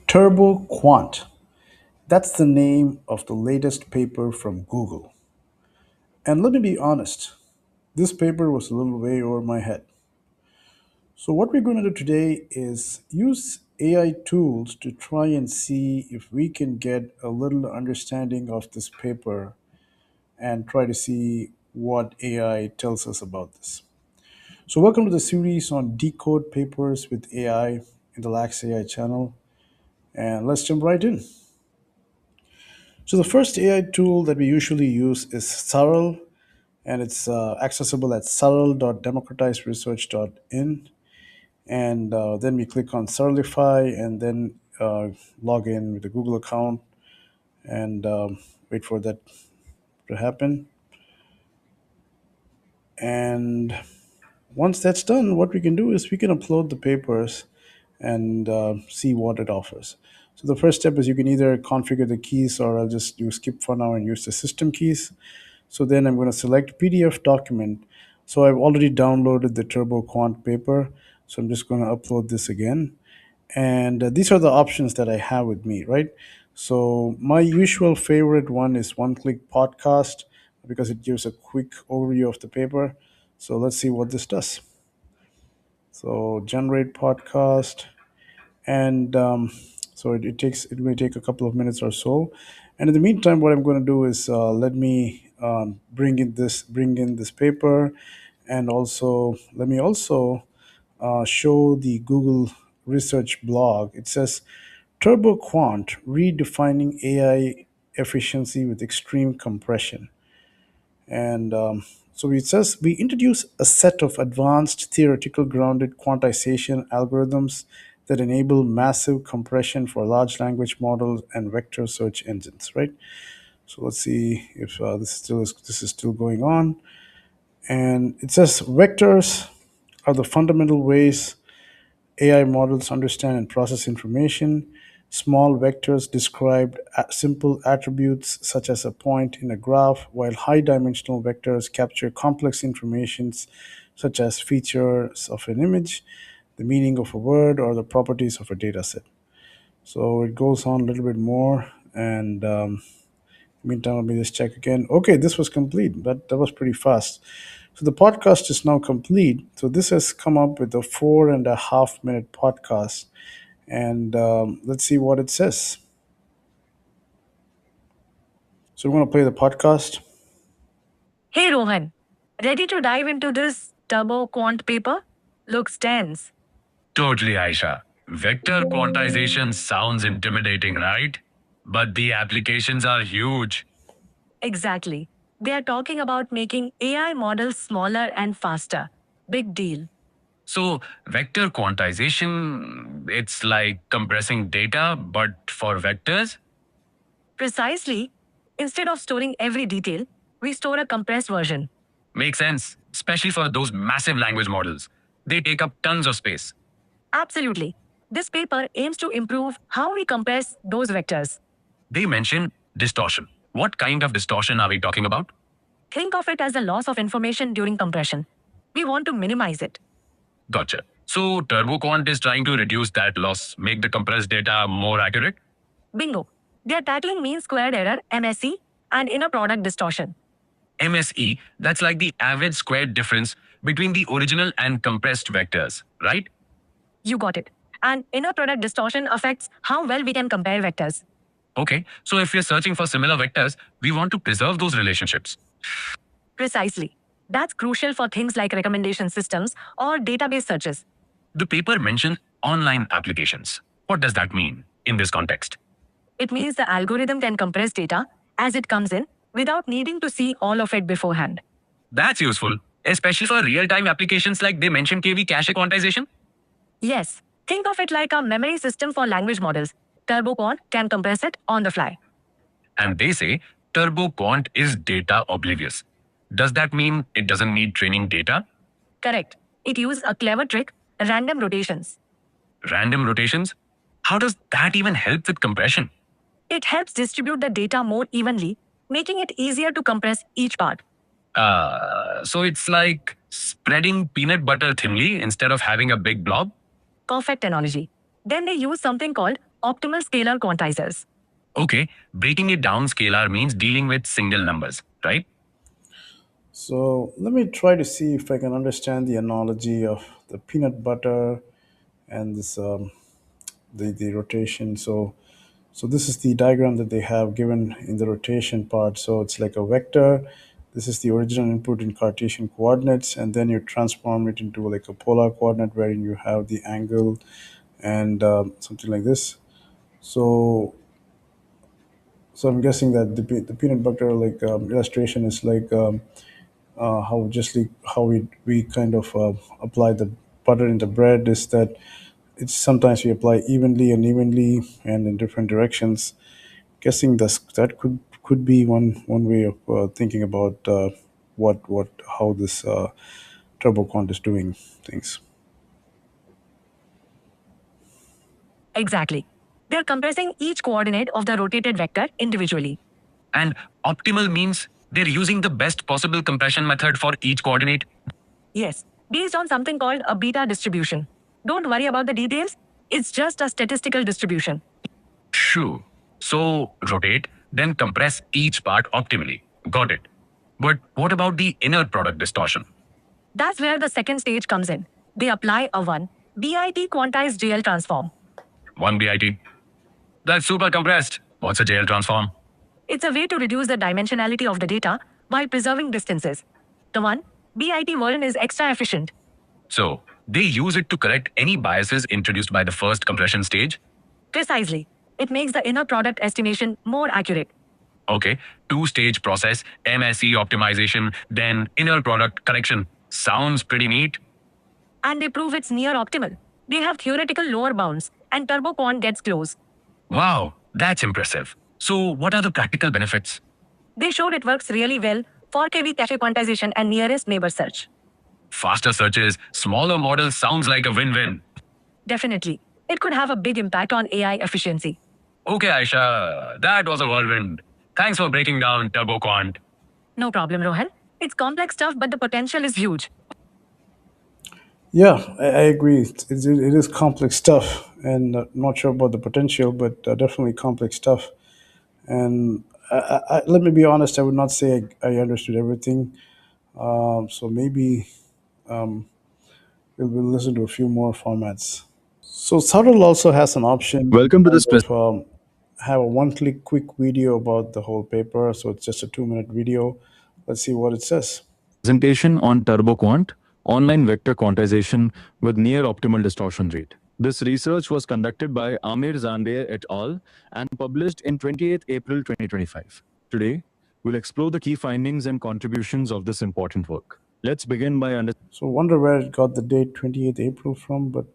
TurboQuant. That's the name of the latest paper from Google. And let me be honest, this paper was a little way over my head. So, what we're going to do today is use AI tools to try and see if we can get a little understanding of this paper and try to see what AI tells us about this. So, welcome to the series on Decode Papers with AI in the Lax AI channel. And let's jump right in. So the first AI tool that we usually use is Saral, and it's accessible at saral.democratizedresearch.in. And then we click on Saralify and then log in with the Google account and wait for that to happen. And once that's done, what we can do is we can upload the papers and see what it offers. So the first step is you can either configure the keys or I'll just do skip for now and use the system keys. So then I'm going to select PDF document. So I've already downloaded the TurboQuant paper. So I'm just going to upload this again. And these are the options that I have with me, right? So my usual favorite one is one-click podcast because it gives a quick overview of the paper. So let's see what this does. So generate podcast, and so it may take a couple of minutes or so. And in the meantime, what I'm going to do is let me bring in this paper, and also let me also show the Google research blog. It says TurboQuant redefining AI efficiency with extreme compression. And so it says we introduce a set of advanced theoretical grounded quantization algorithms that enable massive compression for large language models and vector search engines, right? So let's see if this is still going on. And it says vectors are the fundamental ways AI models understand and process information. Small vectors describe simple attributes such as a point in a graph, while high dimensional vectors capture complex informations such as features of an image, the meaning of a word, or the properties of a data set. So it goes on a little bit more. And meantime, let me just check again. Okay, this was complete. That was pretty fast. So the podcast is now complete. So this has come up with a 4.5 minute podcast, and let's see what it says. So we're going to play the podcast. Hey Rohan, ready to dive into this turbo quant paper? Looks tense. Totally, Aisha. Vector quantization sounds intimidating, right? But the applications are huge. Exactly. They are talking about making AI models smaller and faster. Big deal. So, vector quantization, it's like compressing data, but for vectors? Precisely. Instead of storing every detail, we store a compressed version. Makes sense, especially for those massive language models. They take up tons of space. Absolutely. This paper aims to improve how we compress those vectors. They mention distortion. What kind of distortion are we talking about? Think of it as the loss of information during compression. We want to minimize it. Gotcha. So, TurboQuant is trying to reduce that loss, make the compressed data more accurate? Bingo. They are tackling mean squared error, MSE, and inner product distortion. MSE, that's like the average squared difference between the original and compressed vectors, right? You got it. And inner product distortion affects how well we can compare vectors. Okay, so if we're searching for similar vectors, we want to preserve those relationships. Precisely. That's crucial for things like recommendation systems or database searches. The paper mentioned online applications. What does that mean in this context? It means the algorithm can compress data as it comes in without needing to see all of it beforehand. That's useful, especially for real time applications like they mentioned KV cache quantization. Yes, think of it like a memory system for language models. TurboQuant can compress it on the fly. And they say TurboQuant is data oblivious. Does that mean it doesn't need training data? Correct. It uses a clever trick, random rotations. Random rotations? How does that even help with compression? It helps distribute the data more evenly, making it easier to compress each part. So it's like spreading peanut butter thinly instead of having a big blob? Perfect analogy. Then they use something called optimal scalar quantizers. Okay, breaking it down, scalar means dealing with single numbers, right? So let me try to see if I can understand the analogy of the peanut butter and this the rotation. So this is the diagram that they have given in the rotation part. So it's like a vector. This is the original input in Cartesian coordinates, and then you transform it into like a polar coordinate wherein you have the angle and something like this. So so I'm guessing that the peanut butter like illustration is like how just like how we kind of apply the butter in the bread is that it's sometimes we apply evenly and unevenly and in different directions. Guessing this that could be one way of thinking about what how this TurboQuant is doing things. Exactly. They're compressing each coordinate of the rotated vector individually. And optimal means they're using the best possible compression method for each coordinate. Yes, based on something called a beta distribution. Don't worry about the details, it's just a statistical distribution. True. So rotate, then compress each part optimally. Got it. But what about the inner product distortion? That's where the second stage comes in. They apply a 1 BIT quantized GL transform. 1 BIT. That's super compressed. What's a JL transform? It's a way to reduce the dimensionality of the data while preserving distances. The 1 BIT version is extra efficient. So they use it to correct any biases introduced by the first compression stage? Precisely. It makes the inner product estimation more accurate. Okay, two-stage process, MSE optimization, then inner product correction. Sounds pretty neat. And they prove it's near optimal. They have theoretical lower bounds, and TurboQuant gets close. Wow, that's impressive. So what are the practical benefits? They showed it works really well for KV cache quantization and nearest neighbor search. Faster searches, smaller models sounds like a win-win. Definitely. It could have a big impact on AI efficiency. Okay, Aisha, that was a whirlwind. Thanks for breaking down TurboQuant. No problem, Rohan. It's complex stuff, but the potential is huge. Yeah, I agree. It is complex stuff, and not sure about the potential, but definitely complex stuff. And let me be honest, I would not say I understood everything. So maybe we'll listen to a few more formats. So Saral also has an option to Welcome to kind this of have a one-click quick video about the whole paper. So it's just a 2-minute video. Let's see what it says. presentation on TurboQuant, online vector quantization with near-optimal distortion rate. This research was conducted by Amir Zandeh et al. And published in 28th April 2025. Today, we'll explore the key findings and contributions of this important work. Let's begin by understanding. So wonder where it got the date 28th April from, but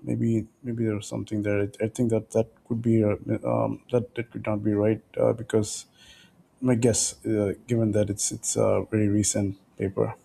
maybe there's something there. I think that could be that could not be right because my guess, given that it's a very recent paper.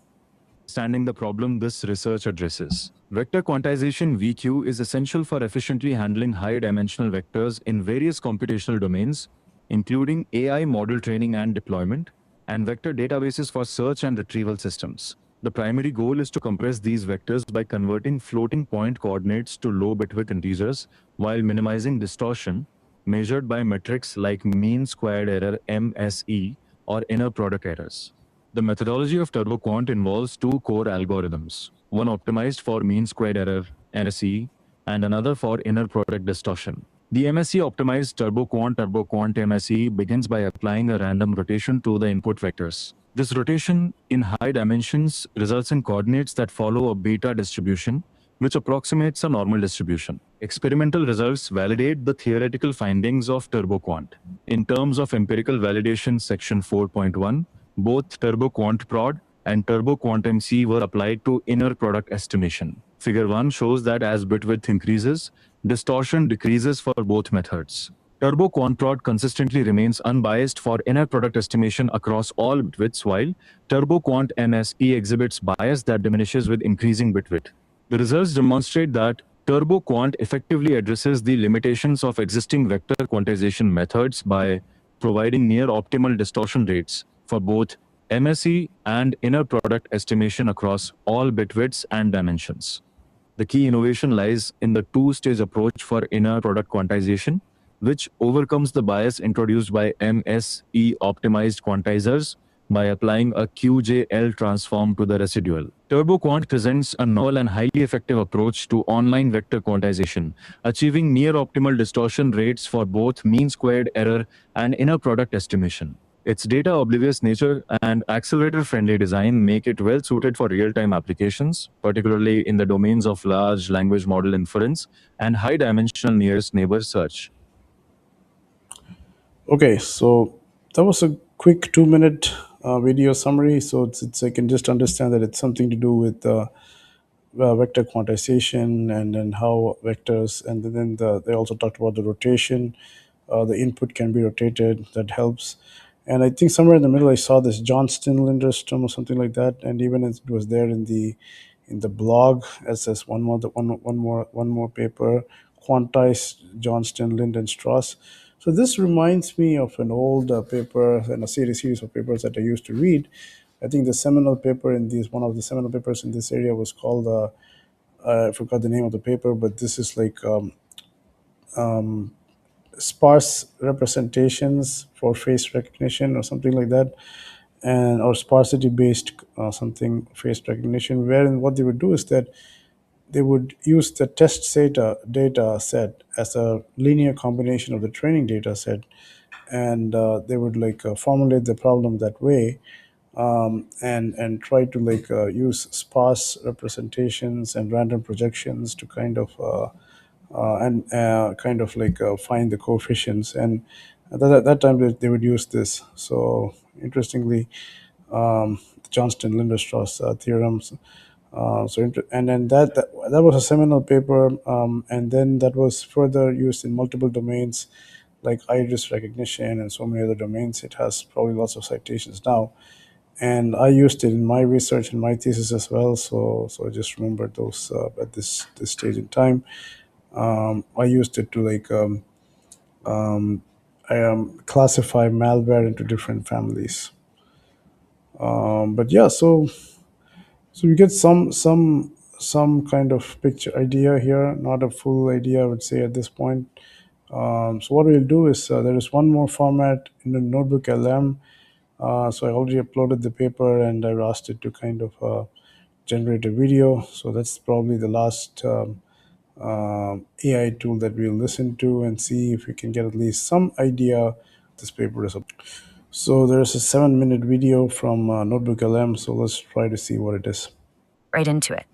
Understanding the problem this research addresses. Vector quantization VQ is essential for efficiently handling high-dimensional vectors in various computational domains, including AI model training and deployment, and vector databases for search and retrieval systems. The primary goal is to compress these vectors by converting floating point coordinates to low bitwidth integers while minimizing distortion, measured by metrics like mean squared error MSE or inner product errors. The methodology of TurboQuant involves two core algorithms, one optimized for mean squared error, MSE, and another for inner product distortion. The MSE optimized TurboQuant MSE begins by applying a random rotation to the input vectors. This rotation in high dimensions results in coordinates that follow a beta distribution, which approximates a normal distribution. Experimental results validate the theoretical findings of TurboQuant. In terms of empirical validation, section 4.1, both TurboQuant Prod and TurboQuant MSE were applied to inner product estimation. Figure 1 shows that as bit width increases, distortion decreases for both methods. TurboQuant Prod consistently remains unbiased for inner product estimation across all bit widths, while TurboQuant MSE exhibits bias that diminishes with increasing bit width. The results demonstrate that TurboQuant effectively addresses the limitations of existing vector quantization methods by providing near-optimal distortion rates for both MSE and inner product estimation across all bit widths and dimensions. The key innovation lies in the two-stage approach for inner product quantization, which overcomes the bias introduced by MSE optimized quantizers by applying a QJL transform to the residual. TurboQuant presents a novel and highly effective approach to online vector quantization, achieving near-optimal distortion rates for both mean-squared error and inner product estimation. Its data-oblivious nature and accelerator-friendly design make it well-suited for real-time applications, particularly in the domains of large language model inference and high-dimensional nearest neighbor search. Okay, so that was a quick 2 minute video summary. So it's I can just understand that it's something to do with vector quantization and then how vectors, and then they also talked about the rotation. The input can be rotated. That helps. And I think somewhere in the middle, I saw this Johnston Lindenstrauss or something like that. And even it was there in the blog as one more paper, quantize Johnston Lindenstrauss. So this reminds me of an old paper and a series of papers that I used to read. I think the seminal paper in this one of the seminal papers in this area was called I forgot the name of the paper, but this is like sparse representations for face recognition or something like that, and or sparsity based something face recognition. Wherein what they would do is that they would use the test data set as a linear combination of the training data set, and they would like formulate the problem that way, and try to like use sparse representations and random projections to kind of and kind of like find the coefficients. And at that time they would use this. So interestingly, the Johnston Lindenstrauss theorems. And then that was a seminal paper, and then that was further used in multiple domains like iris recognition and so many other domains. It has probably lots of citations now, and I used it in my research and my thesis as well. So I just remembered those at this stage in time. I used it to like classify malware into different families. But yeah, so we get some kind of picture idea here, not a full idea, I would say at this point. So what we'll do is there is one more format in the NotebookLM. So I already uploaded the paper and I've asked it to kind of generate a video. So that's probably the last AI tool that we'll listen to and see if we can get at least some idea this paper is about. So there's a 7 minute video from NotebookLM. So let's try to see what it is. Right into it.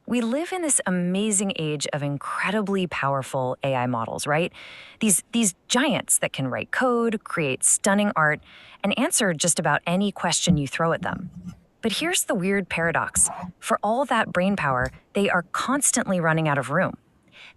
We live in this amazing age of incredibly powerful AI models, right? These giants that can write code, create stunning art, and answer just about any question you throw at them. But here's the weird paradox. For all that brain power, they are constantly running out of room.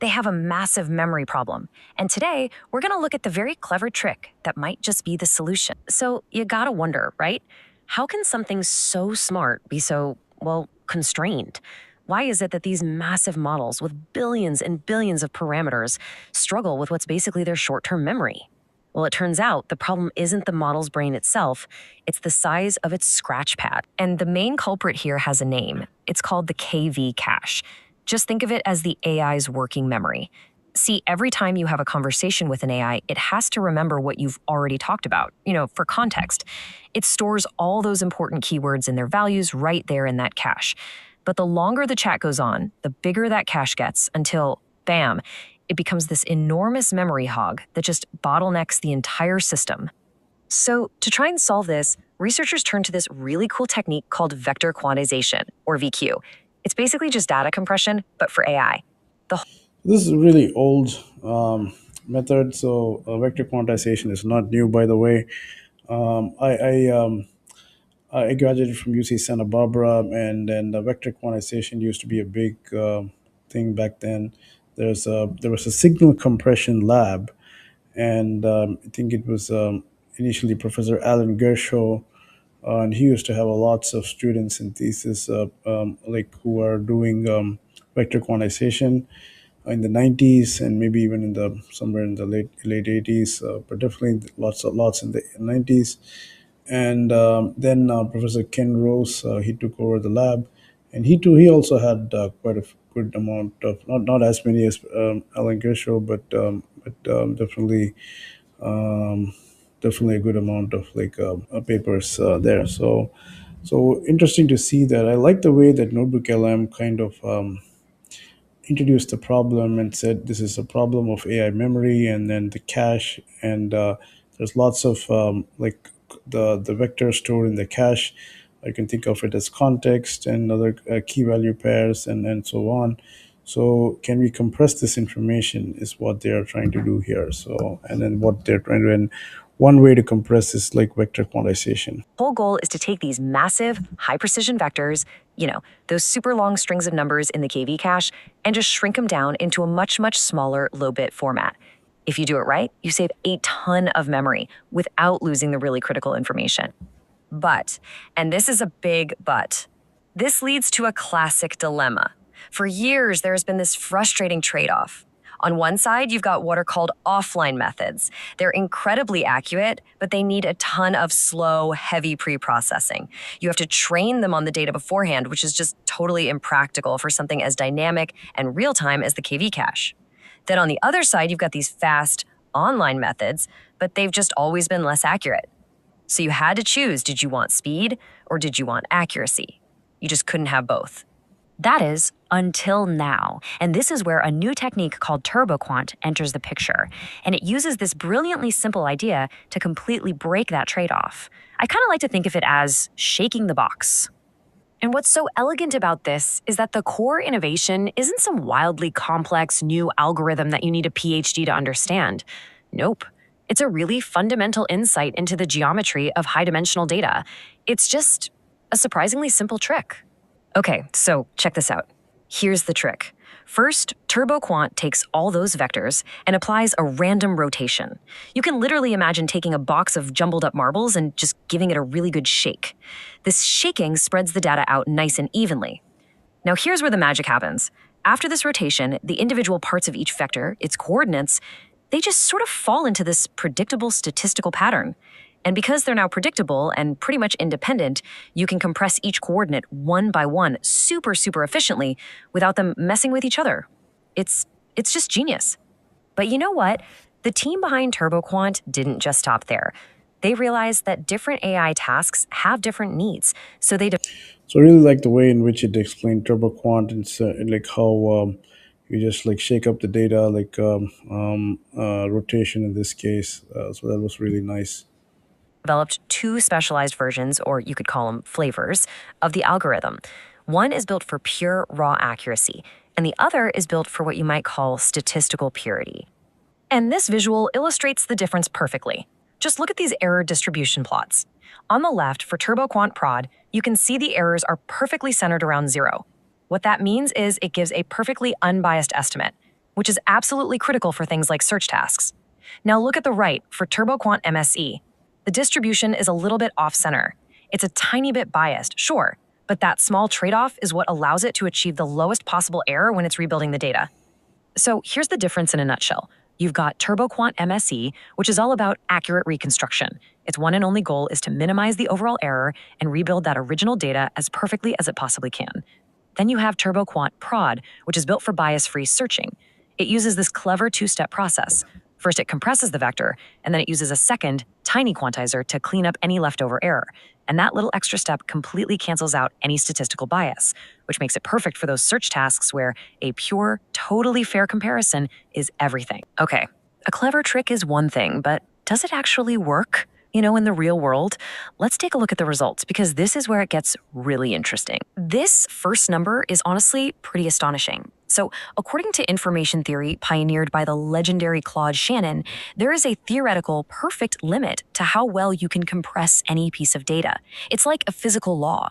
They have a massive memory problem. And today, we're going to look at the very clever trick that might just be the solution. So you gotta wonder, right? How can something so smart be so, well, constrained? Why is it that these massive models with billions and billions of parameters struggle with what's basically their short-term memory? Well, it turns out the problem isn't the model's brain itself, it's the size of its scratch pad. And the main culprit here has a name. It's called the KV cache. Just think of it as the AI's working memory. See, every time you have a conversation with an AI, it has to remember what you've already talked about, for context. It stores all those important keywords and their values right there in that cache. But the longer the chat goes on, the bigger that cache gets until, bam, it becomes this enormous memory hog that just bottlenecks the entire system. So to try and solve this, researchers turned to this really cool technique called vector quantization, or VQ. It's basically just data compression, but for AI. This is a really old method. So vector quantization is not new, by the way. I graduated from UC Santa Barbara, and then the vector quantization used to be a big thing back then. There was a signal compression lab, and I think it was initially Professor Alan Gershow, and he used to have lots of students in thesis like who are doing vector quantization in the 90s, and maybe even in the somewhere in the late 80s, but definitely lots in the 90s. And then Professor Ken Rose, he took over the lab, and he also had quite a good amount of, not as many as Alan Gershow, but but um, definitely a good amount of papers there. So interesting to see that. I like the way that NotebookLM kind of introduced the problem and said this is a problem of AI memory and then the cache, and there's lots of the vector stored in the cache. I can think of it as context and other key value pairs and so on. So can we compress this information is what they are trying to do here. So and then what they're trying to, and one way to compress is like vector quantization. Whole goal is to take these massive, high precision vectors, those super long strings of numbers in the KV cache, and just shrink them down into a much, much smaller low bit format. If you do it right, you save a ton of memory without losing the really critical information. But, and this is a big but, this leads to a classic dilemma. For years, there has been this frustrating trade-off. On one side, you've got what are called offline methods. They're incredibly accurate, but they need a ton of slow, heavy pre-processing. You have to train them on the data beforehand, which is just totally impractical for something as dynamic and real-time as the KV cache. Then on the other side, you've got these fast, online methods, but they've just always been less accurate. So you had to choose, did you want speed or did you want accuracy? You just couldn't have both. That is, until now. And this is where a new technique called TurboQuant enters the picture. And it uses this brilliantly simple idea to completely break that trade-off. I kind of like to think of it as shaking the box. And what's so elegant about this is that the core innovation isn't some wildly complex new algorithm that you need a PhD to understand. Nope. It's a really fundamental insight into the geometry of high-dimensional data. It's just a surprisingly simple trick. Okay, so check this out. Here's the trick. First, TurboQuant takes all those vectors and applies a random rotation. You can literally imagine taking a box of jumbled up marbles and just giving it a really good shake. This shaking spreads the data out nice and evenly. Now here's where the magic happens. After this rotation, the individual parts of each vector, its coordinates, they just sort of fall into this predictable statistical pattern. And because they're now predictable and pretty much independent, you can compress each coordinate one by one super, super efficiently without them messing with each other. It's just genius. But you know what? The team behind TurboQuant didn't just stop there. They realized that different AI tasks have different needs, so they So I really like the way in which it explained TurboQuant and like how you just like shake up the data, rotation in this case. So that was really nice. developed two specialized versions, or you could call them flavors, of the algorithm. One is built for pure raw accuracy, and the other is built for what you might call statistical purity. And this visual illustrates the difference perfectly. Just look at these error distribution plots. On the left, for TurboQuant Prod, you can see the errors are perfectly centered around 0. What that means is it gives a perfectly unbiased estimate, which is absolutely critical for things like search tasks. Now look at the right, for TurboQuant MSE. The distribution is a little bit off-center. It's a tiny bit biased, sure, but that small trade-off is what allows it to achieve the lowest possible error when it's rebuilding the data. So here's the difference in a nutshell. You've got TurboQuant MSE, which is all about accurate reconstruction. Its one and only goal is to minimize the overall error and rebuild that original data as perfectly as it possibly can. Then you have TurboQuant Prod, which is built for bias-free searching. It uses this clever two-step process. First, it compresses the vector, and then it uses a second, tiny quantizer to clean up any leftover error. And that little extra step completely cancels out any statistical bias, which makes it perfect for those search tasks where a pure, totally fair comparison is everything. Okay, a clever trick is one thing, but does it actually work? In the real world? Let's take a look at the results, because this is where it gets really interesting. This first number is honestly pretty astonishing. So, according to information theory pioneered by the legendary Claude Shannon, there is a theoretical perfect limit to how well you can compress any piece of data. It's like a physical law.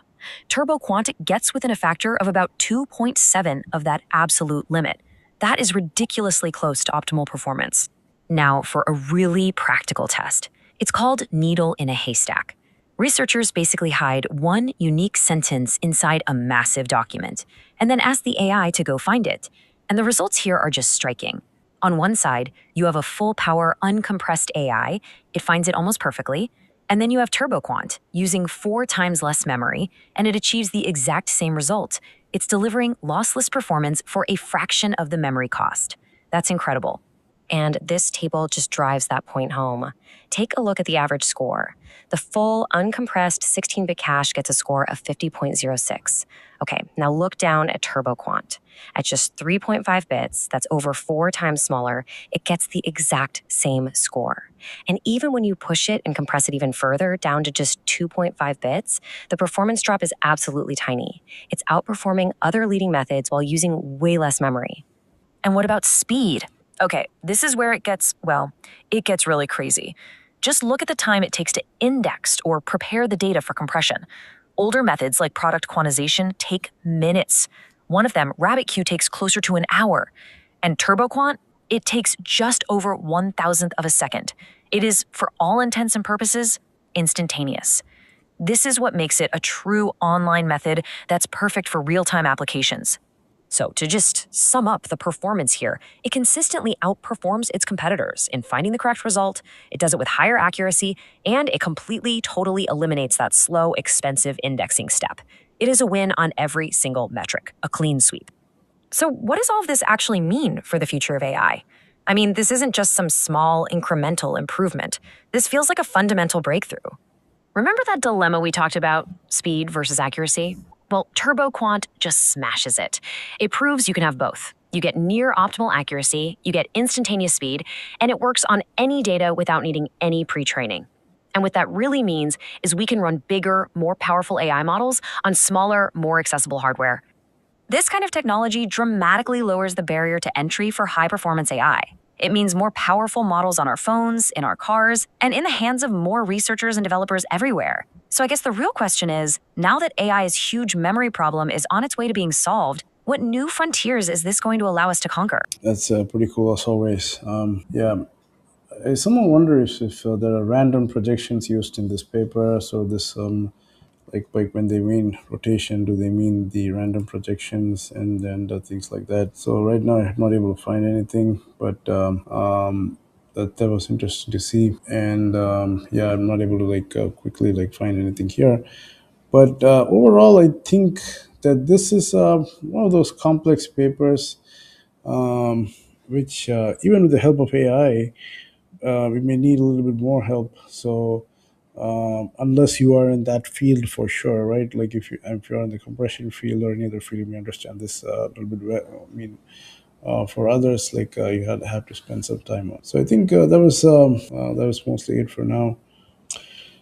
TurboQuant gets within a factor of about 2.7 of that absolute limit. That is ridiculously close to optimal performance. Now, for a really practical test. It's called needle in a haystack. Researchers basically hide one unique sentence inside a massive document, and then ask the AI to go find it. And the results here are just striking. On one side, you have a full-power, uncompressed AI. It finds it almost perfectly. And then you have TurboQuant, using 4 times less memory, and it achieves the exact same result. It's delivering lossless performance for a fraction of the memory cost. That's incredible. And this table just drives that point home. Take a look at the average score. The full uncompressed 16-bit cache gets a score of 50.06. Okay, now look down at TurboQuant. At just 3.5 bits, that's over 4 times smaller, it gets the exact same score. And even when you push it and compress it even further, down to just 2.5 bits, the performance drop is absolutely tiny. It's outperforming other leading methods while using way less memory. And what about speed? Okay, this is where it gets really crazy. Just look at the time it takes to index or prepare the data for compression. Older methods like product quantization take minutes. One of them, RabbitQ, takes closer to an hour. And TurboQuant, it takes just over 1,000th of a second. It is, for all intents and purposes, instantaneous. This is what makes it a true online method that's perfect for real-time applications. So, to just sum up the performance here, it consistently outperforms its competitors in finding the correct result, it does it with higher accuracy, and it completely, totally eliminates that slow, expensive indexing step. It is a win on every single metric, a clean sweep. So, what does all of this actually mean for the future of AI? I mean, this isn't just some small, incremental improvement. This feels like a fundamental breakthrough. Remember that dilemma we talked about, speed versus accuracy? Well, TurboQuant just smashes it. It proves you can have both. You get near optimal accuracy, you get instantaneous speed, and it works on any data without needing any pre-training. And what that really means is we can run bigger, more powerful AI models on smaller, more accessible hardware. This kind of technology dramatically lowers the barrier to entry for high-performance AI. It means more powerful models on our phones, in our cars, and in the hands of more researchers and developers everywhere. So I guess the real question is, now that AI's huge memory problem is on its way to being solved, what new frontiers is this going to allow us to conquer? That's pretty cool as always. Yeah, someone wonders if there are random projections used in this paper. So this, like when they mean rotation, do they mean the random projections and then things like that? So right now I'm not able to find anything, but that was interesting to see. And yeah, I'm not able to quickly find anything here. But overall, I think that this is one of those complex papers, which even with the help of AI, we may need a little bit more help. So unless you are in that field for sure, right? Like if you're in the compression field or any other field, you may understand this a little bit. I mean, for others, you have to spend some time on. So I think that was mostly it for now.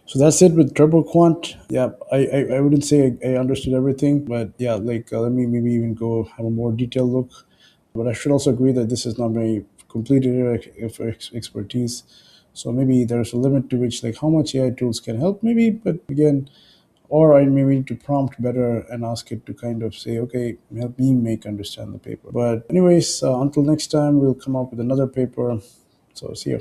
So that's it with TurboQuant. Yeah, I wouldn't say I understood everything, but yeah, let me maybe even go have a more detailed look. But I should also agree that this is not my complete area of expertise. So maybe there's a limit to which how much AI tools can help, maybe. But again, or I maybe need to prompt better and ask it to kind of say, okay, help me understand the paper. But anyways, until next time, we'll come up with another paper. So see you.